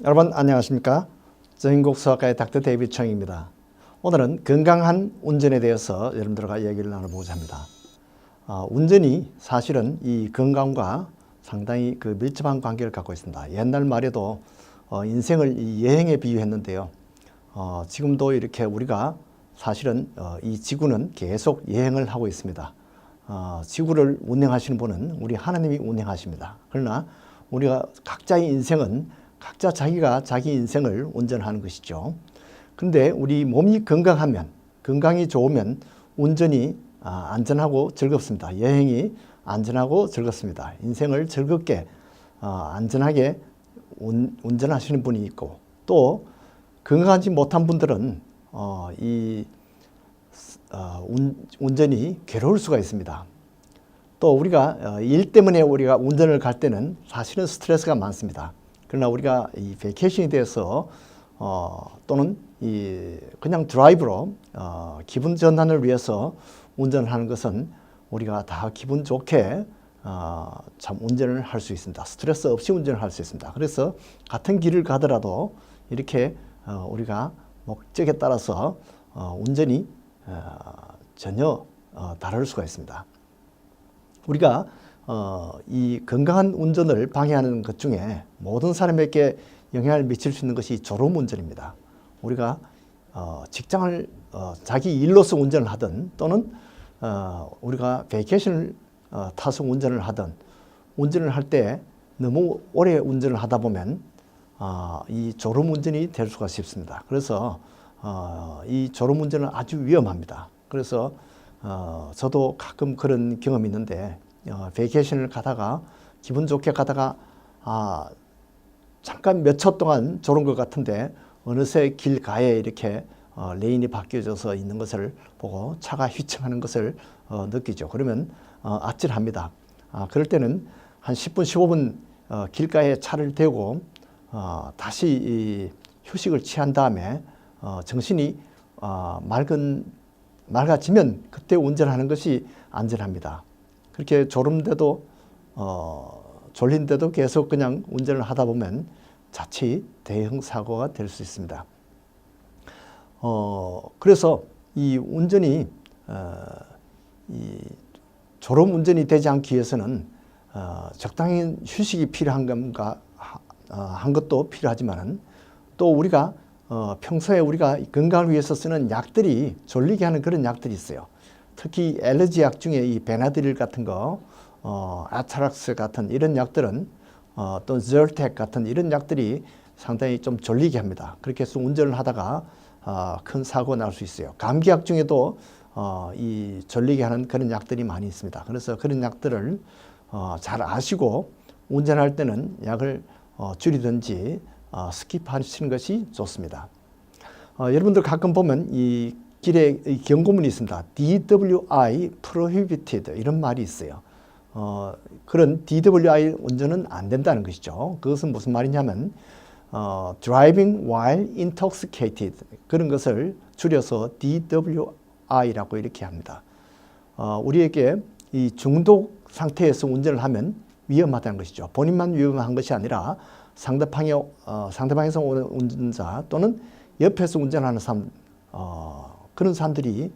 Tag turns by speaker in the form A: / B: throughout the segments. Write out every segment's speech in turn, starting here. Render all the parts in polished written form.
A: 여러분 안녕하십니까? 저인국 수학과의 닥터 데이비드 청입니다. 오늘은 건강한 운전에 대해서 여러분들과 얘기를 나눠보고자 합니다. 운전이 사실은 이 건강과 상당히 밀접한 관계를 갖고 있습니다. 옛날 말에도 인생을 이 여행에 비유했는데요. 지금도 이렇게 우리가 사실은 이 지구는 계속 여행을 하고 있습니다. 지구를 운행하시는 분은 우리 하나님이 운행하십니다. 그러나 우리가 각자의 인생은 각자 자기가 자기 인생을 운전하는 것이죠. 그런데 우리 몸이 건강하면, 건강이 좋으면 운전이 안전하고 즐겁습니다. 여행이 안전하고 즐겁습니다. 인생을 즐겁게 안전하게 운전하시는 분이 있고, 또 건강하지 못한 분들은 운전이 괴로울 수가 있습니다. 또 우리가 일 때문에 우리가 운전을 갈 때는 사실은 스트레스가 많습니다. 그러나 우리가 이 베이케이션에 대해서 또는 그냥 드라이브로 기분 전환을 위해서 운전을 하는 것은 우리가 다 기분 좋게 참 운전을 할 수 있습니다. 스트레스 없이 운전을 할 수 있습니다. 그래서 같은 길을 가더라도 이렇게 우리가 목적에 따라서 운전이 전혀 다를 수가 있습니다. 우리가 이 건강한 운전을 방해하는 것 중에 모든 사람에게 영향을 미칠 수 있는 것이 졸음운전입니다. 우리가 직장을 자기 일로서 운전을 하든 또는 우리가 베이케이션을 타서 운전을 하든 운전을 할 때 너무 오래 운전을 하다 보면 이 졸음운전이 될 수가 있습니다. 그래서 이 졸음운전은 아주 위험합니다. 그래서 저도 가끔 그런 경험이 있는데 베이케이션을 가다가 기분 좋게 가다가 잠깐 몇 초 동안 졸은 것 같은데 어느새 길가에 이렇게 레인이 바뀌어져서 있는 것을 보고 차가 휘청하는 것을 느끼죠. 그러면 아찔합니다. 그럴 때는 한 10분, 15분 길가에 차를 대고 다시 휴식을 취한 다음에 정신이 맑아지면 그때 운전하는 것이 안전합니다. 그렇게 졸음데도 졸린데도 계속 그냥 운전을 하다 보면 자칫 대형 사고가 될 수 있습니다. 그래서 이 운전이 이 졸음 운전이 되지 않기 위해서는 적당히 휴식이 필요한 것도 필요하지만은 또 우리가 평소에 우리가 건강을 위해서 쓰는 약들이 졸리게 하는 그런 약들이 있어요. 특히 알러지 약 중에 이 베나드릴 같은 거, 아트락스 같은 이런 약들은 또 절텍 같은 이런 약들이 상당히 좀 졸리게 합니다. 그렇게 해서 운전을 하다가 큰 사고가 날 수 있어요. 감기약 중에도 이 졸리게 하는 그런 약들이 많이 있습니다. 그래서 그런 약들을 잘 아시고 운전할 때는 약을 줄이든지 스킵하시는 것이 좋습니다. 여러분들 가끔 보면 이 길에 경고문이 있습니다. DWI prohibited 이런 말이 있어요. 그런 DWI 운전은 안 된다는 것이죠. 그것은 무슨 말이냐면 driving while intoxicated 그런 것을 줄여서 DWI라고 이렇게 합니다. 우리에게 이 중독 상태에서 운전을 하면 위험하다는 것이죠. 본인만 위험한 것이 아니라 상대방에서 오는 운전자 또는 옆에서 운전하는 사람 그런 사람들이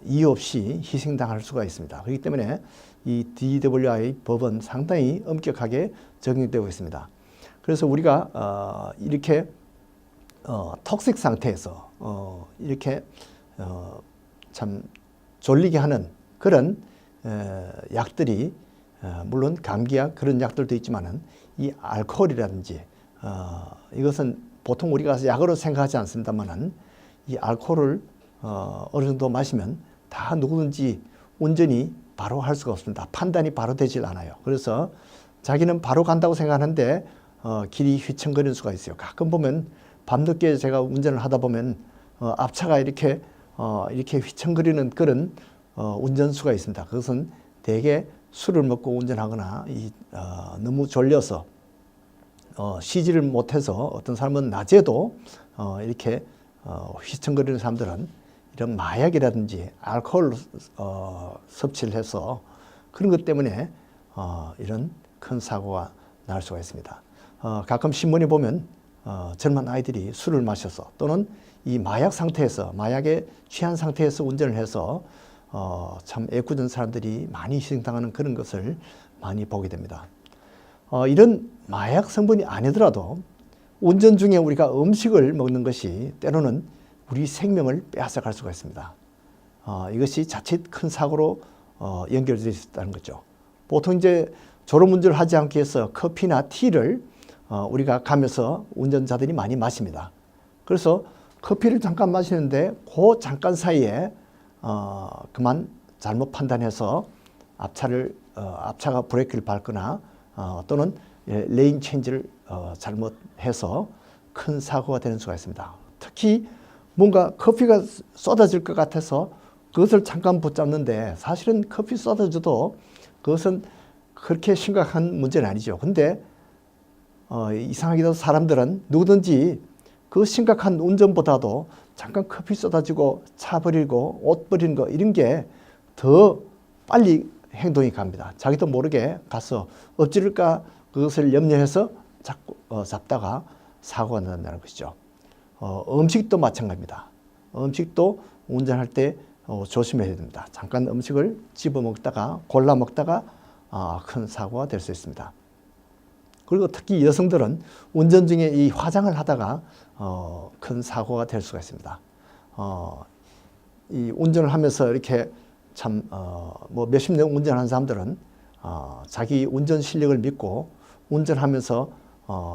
A: 이유 없이 희생당할 수가 있습니다. 그렇기 때문에 이 DWI 법은 상당히 엄격하게 적용되고 있습니다. 그래서 우리가 이렇게 톡식 상태에서 이렇게 참 졸리게 하는 그런 약들이 물론 감기약 그런 약들도 있지만은 이 알코올이라든지 이것은 보통 우리가 약으로 생각하지 않습니다만은 이 알코올을 어느 정도 마시면 다 누구든지 운전이 바로 할 수가 없습니다. 판단이 바로 되질 않아요. 그래서 자기는 바로 간다고 생각하는데 길이 휘청거리는 수가 있어요. 가끔 보면 밤늦게 제가 운전을 하다 보면 앞차가 이렇게 휘청거리는 그런 운전수가 있습니다. 그것은 대개 술을 먹고 운전하거나 너무 졸려서 쉬지를 못해서 어떤 사람은 낮에도 이렇게 휘청거리는 사람들은 이런 마약이라든지 알코올 섭취를 해서 그런 것 때문에 이런 큰 사고가 날 수가 있습니다. 가끔 신문에 보면 젊은 아이들이 술을 마셔서 또는 이 마약 상태에서 마약에 취한 상태에서 운전을 해서 참 애꿎은 사람들이 많이 희생당하는 그런 것을 많이 보게 됩니다. 이런 마약 성분이 아니더라도 운전 중에 우리가 음식을 먹는 것이 때로는 우리 생명을 빼앗아갈 수가 있습니다. 이것이 자칫 큰 사고로 연결될 수 있다는 거죠. 보통 이제 졸음운전을 하지 않기 위해서 커피나 티를 우리가 가면서 운전자들이 많이 마십니다. 그래서 커피를 잠깐 마시는데 그 잠깐 사이에 그만 잘못 판단해서 앞차가 브레이크를 밟거나 또는 레인 체인지를 잘못해서 큰 사고가 되는 수가 있습니다. 특히 뭔가 커피가 쏟아질 것 같아서 그것을 잠깐 붙잡는데 사실은 커피 쏟아져도 그것은 그렇게 심각한 문제는 아니죠. 근데 이상하게도 사람들은 누구든지 그 심각한 운전보다도 잠깐 커피 쏟아지고 차 버리고 옷 버리는 거 이런 게 더 빨리 행동이 갑니다. 자기도 모르게 가서 엎지를까 그것을 염려해서 잡다가 사고가 난다는 것이죠. 음식도 마찬가지입니다. 음식도 운전할 때 조심해야 됩니다. 잠깐 음식을 집어 먹다가 골라 먹다가 큰 사고가 될 수 있습니다. 그리고 특히 여성들은 운전 중에 이 화장을 하다가 큰 사고가 될 수가 있습니다. 이 운전을 하면서 이렇게 참 뭐 몇십 년 운전하는 사람들은 자기 운전 실력을 믿고 운전하면서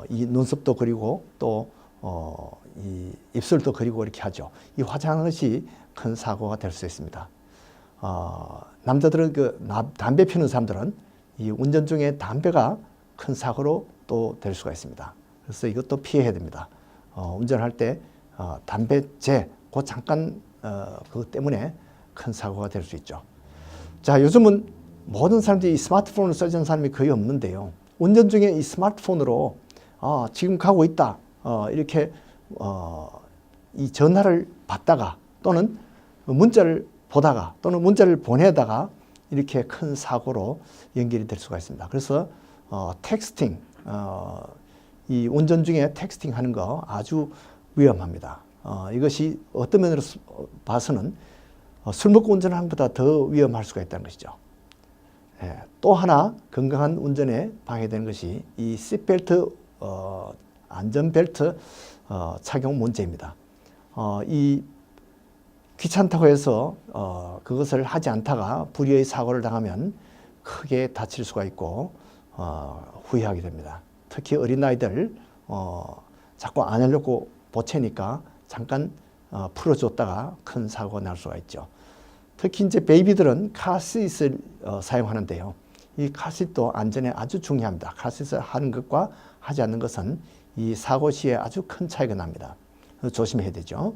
A: 이 눈썹도 그리고 또 이 입술도 그리고 이렇게 하죠. 이 화장하는 것이 큰 사고가 될 수 있습니다. 남자들은 담배 피우는 사람들은 이 운전 중에 담배가 큰 사고로 또 될 수가 있습니다. 그래서 이것도 피해야 됩니다. 운전할 때 담배재 그 잠깐 그것 때문에 큰 사고가 될 수 있죠. 자, 요즘은 모든 사람들이 이 스마트폰을 쓰는 사람이 거의 없는데요. 운전 중에 이 스마트폰으로 지금 가고 있다 이렇게 이 전화를 받다가 또는 문자를 보다가 또는 문자를 보내다가 이렇게 큰 사고로 연결이 될 수가 있습니다. 그래서 텍스팅, 이 운전 중에 텍스팅 하는 거 아주 위험합니다. 이것이 어떤 면으로 봐서는 술 먹고 운전하는 것보다 더 위험할 수가 있다는 것이죠. 또 하나 건강한 운전에 방해되는 것이 이 시트벨트, 안전벨트 착용 문제입니다. 이 귀찮다고 해서 그것을 하지 않다가 불의의 사고를 당하면 크게 다칠 수가 있고 후회하게 됩니다. 특히 어린아이들 자꾸 안 하려고 보채니까 잠깐 풀어줬다가 큰 사고가 날 수가 있죠. 특히 이제 베이비들은 카시트를 사용하는데요. 이 카시트도 안전에 아주 중요합니다. 카시트를 하는 것과 하지 않는 것은 이 사고 시에 아주 큰 차이가 납니다. 조심해야 되죠.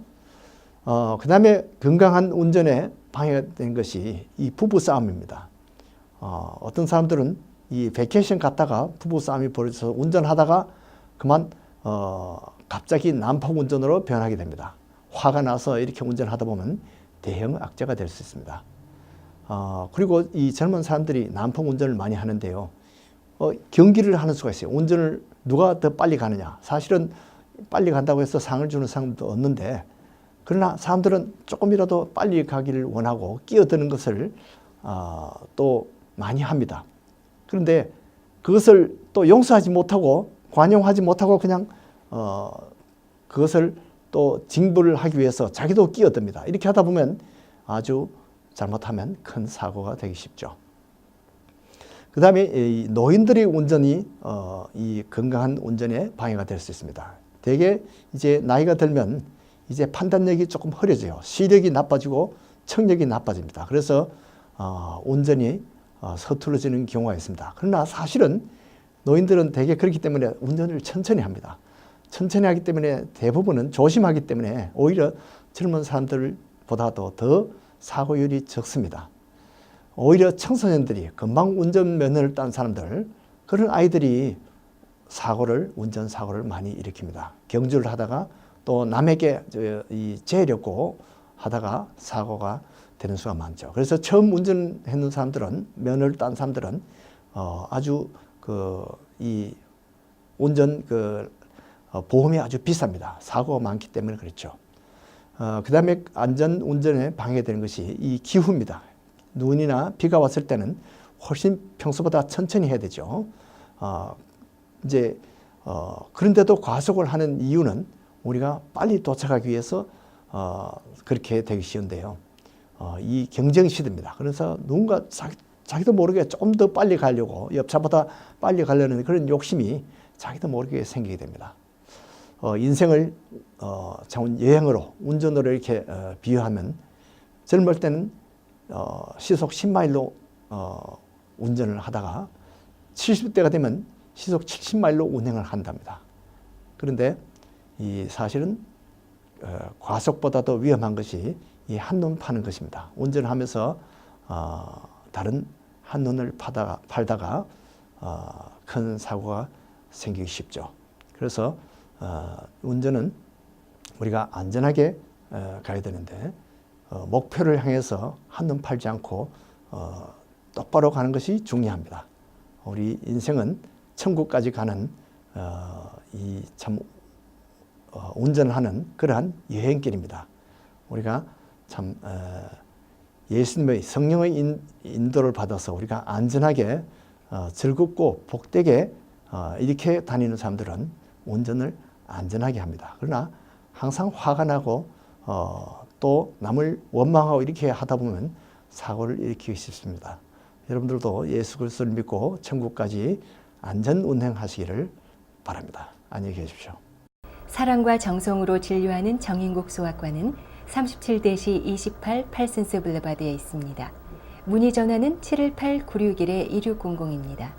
A: 그 다음에 건강한 운전에 방해가 되는 것이 이 부부 싸움입니다. 어떤 사람들은 이 베케이션 갔다가 부부 싸움이 벌어져서 운전하다가 그만 갑자기 난폭 운전으로 변하게 됩니다. 화가 나서 이렇게 운전하다 보면 대형 악재가 될 수 있습니다. 그리고 이 젊은 사람들이 난폭 운전을 많이 하는데요. 경기를 하는 수가 있어요. 운전을 누가 더 빨리 가느냐. 사실은 빨리 간다고 해서 상을 주는 사람도 없는데 그러나 사람들은 조금이라도 빨리 가기를 원하고 끼어드는 것을 또 많이 합니다. 그런데 그것을 또 용서하지 못하고 관용하지 못하고 그냥 그것을 또 징벌을 하기 위해서 자기도 끼어듭니다. 이렇게 하다 보면 아주 잘못하면 큰 사고가 되기 쉽죠. 그 다음에 이 노인들의 운전이 이 건강한 운전에 방해가 될 수 있습니다. 대개 이제 나이가 들면 이제 판단력이 조금 흐려져요. 시력이 나빠지고 청력이 나빠집니다. 그래서 운전이 서툴러지는 경우가 있습니다. 그러나 사실은 노인들은 대개 그렇기 때문에 운전을 천천히 합니다. 천천히 하기 때문에 대부분은 조심하기 때문에 오히려 젊은 사람들보다도 더 사고율이 적습니다. 오히려 청소년들이 금방 운전면허를 딴 사람들, 그런 아이들이 운전 사고를 많이 일으킵니다. 경주를 하다가 또 남에게 재려고 하다가 사고가 되는 수가 많죠. 그래서 처음 운전했는 사람들은, 면허를 딴 사람들은 아주 이 운전 보험이 아주 비쌉니다. 사고가 많기 때문에 그렇죠. 그 다음에 안전 운전에 방해되는 것이 이 기후입니다. 눈이나 비가 왔을 때는 훨씬 평소보다 천천히 해야 되죠. 그런데도 과속을 하는 이유는 우리가 빨리 도착하기 위해서 그렇게 되기 쉬운데요. 이 경쟁 시대입니다. 그래서 누군가 자기도 모르게 좀 더 빨리 가려고, 옆차보다 빨리 가려는 그런 욕심이 자기도 모르게 생기게 됩니다. 인생을 여행으로, 운전으로 이렇게 비유하면 젊을 때는 시속 10마일로 운전을 하다가 70대가 되면 시속 70마일로 운행을 한답니다. 그런데 이 사실은 과속보다 더 위험한 것이 이 한눈 파는 것입니다. 운전을 하면서 다른 한눈을 팔다가 큰 사고가 생기기 쉽죠. 그래서 운전은 우리가 안전하게 가야 되는데 목표를 향해서 한눈 팔지 않고 똑바로 가는 것이 중요합니다. 우리 인생은 천국까지 가는 이 참 운전하는 그러한 여행길입니다. 우리가 참 예수님의 성령의 인도를 받아서 우리가 안전하게 즐겁고 복되게 이렇게 다니는 사람들은 운전을 안전하게 합니다. 그러나 항상 화가 나고 또 남을 원망하고 이렇게 하다 보면 사고를 일으키기 쉽습니다. 여러분들도 예수 그리스도를 믿고 천국까지 안전 운행하시기를 바랍니다. 안녕히 계십시오.
B: 사랑과 정성으로 진료하는 정인국 소아과는 37-28 팔슨스 블루바드에 있습니다. 문의 전화는 718-961-2600입니다.